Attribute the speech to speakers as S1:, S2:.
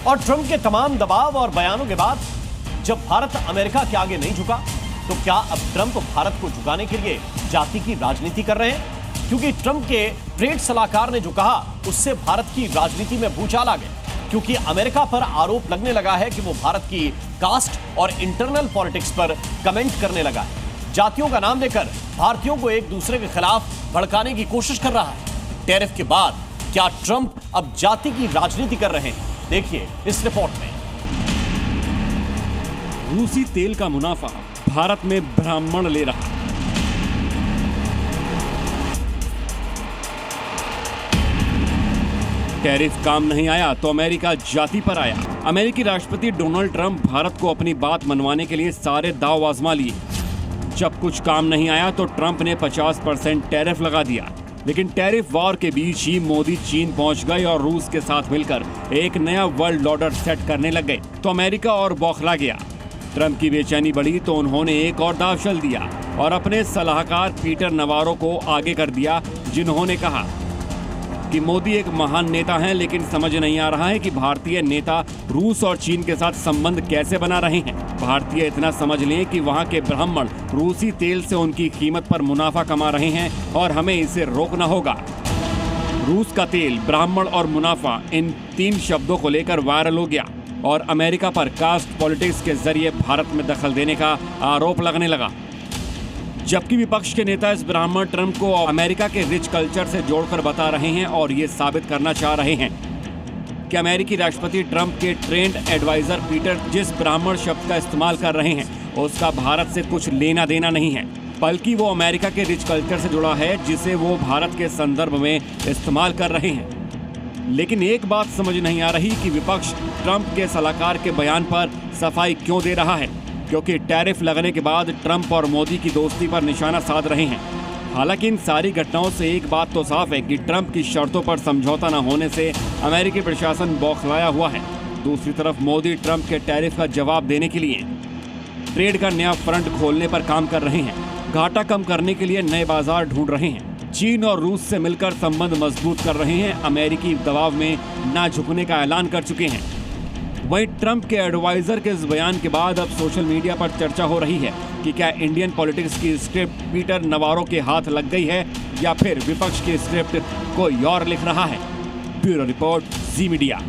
S1: और ट्रंप के तमाम दबाव और बयानों के बाद जब भारत अमेरिका के आगे नहीं झुका, तो क्या अब ट्रंप भारत को झुकाने के लिए जाति की राजनीति कर रहे हैं? क्योंकि ट्रंप के ट्रेड सलाहकार ने जो कहा, उससे भारत की राजनीति में भूचाल आ गए। क्योंकि अमेरिका पर आरोप लगने लगा है कि वो भारत की कास्ट और इंटरनल पॉलिटिक्स पर कमेंट करने लगा है। जातियों का नाम लेकर भारतीयों को एक दूसरे के खिलाफ भड़काने की कोशिश कर रहा है। टैरिफ के बाद क्या ट्रंप अब जाति की राजनीति कर रहे हैं? देखिए इस रिपोर्ट में।
S2: रूसी तेल का मुनाफा भारत में ब्राह्मण ले रहा। टैरिफ काम नहीं आया तो अमेरिका जाति पर आया। अमेरिकी राष्ट्रपति डोनाल्ड ट्रंप भारत को अपनी बात मनवाने के लिए सारे दांव आजमा लिए। जब कुछ काम नहीं आया तो ट्रंप ने 50% टैरिफ लगा दिया। लेकिन टैरिफ वॉर के बीच ही मोदी चीन पहुंच गए और रूस के साथ मिलकर एक नया वर्ल्ड ऑर्डर सेट करने लग गए तो अमेरिका और बौखला गया। ट्रंप की बेचैनी बढ़ी तो उन्होंने एक और दांव चल दिया और अपने सलाहकार पीटर नवारो को आगे कर दिया, जिन्होंने कहा कि मोदी एक महान नेता हैं, लेकिन समझ नहीं आ रहा है कि भारतीय नेता रूस और चीन के साथ संबंध कैसे बना रहे हैं। भारतीय इतना समझ लें कि वहां के ब्राह्मण रूसी तेल से उनकी कीमत पर मुनाफा कमा रहे हैं और हमें इसे रोकना होगा। रूस का तेल, ब्राह्मण और मुनाफा, इन 3 शब्दों को लेकर वायरल हो गया और अमेरिका पर कास्ट पॉलिटिक्स के जरिए भारत में दखल देने का आरोप लगने लगा। जबकि विपक्ष के नेता इस ब्राह्मण ट्रंप को अमेरिका के रिच कल्चर से जोड़कर बता रहे हैं और ये साबित करना चाह रहे हैं कि अमेरिकी राष्ट्रपति ट्रंप के ट्रेंड एडवाइजर पीटर जिस ब्राह्मण शब्द का इस्तेमाल कर रहे हैं, उसका भारत से कुछ लेना देना नहीं है, बल्कि वो अमेरिका के रिच कल्चर से जुड़ा है, जिसे वो भारत के संदर्भ में इस्तेमाल कर रहे हैं। लेकिन एक बात समझ नहीं आ रही कि विपक्ष ट्रंप के सलाहकार के बयान पर सफाई क्यों दे रहा है, क्योंकि टैरिफ लगने के बाद ट्रंप और मोदी की दोस्ती पर निशाना साध रहे हैं। हालांकि इन सारी घटनाओं से एक बात तो साफ है कि ट्रंप की शर्तों पर समझौता न होने से अमेरिकी प्रशासन बौखलाया हुआ है। दूसरी तरफ मोदी ट्रंप के टैरिफ का जवाब देने के लिए ट्रेड का नया फ्रंट खोलने पर काम कर रहे हैं। घाटा कम करने के लिए नए बाजार ढूंढ रहे हैं। चीन और रूस से मिलकर संबंध मजबूत कर रहे हैं। अमेरिकी दबाव में ना झुकने का ऐलान कर चुके हैं। वहीं ट्रंप के एडवाइजर के इस बयान के बाद अब सोशल मीडिया पर चर्चा हो रही है कि क्या इंडियन पॉलिटिक्स की स्क्रिप्ट पीटर नवारो के हाथ लग गई है या फिर विपक्ष की स्क्रिप्ट कोई और लिख रहा है। ब्यूरो रिपोर्ट, जी मीडिया।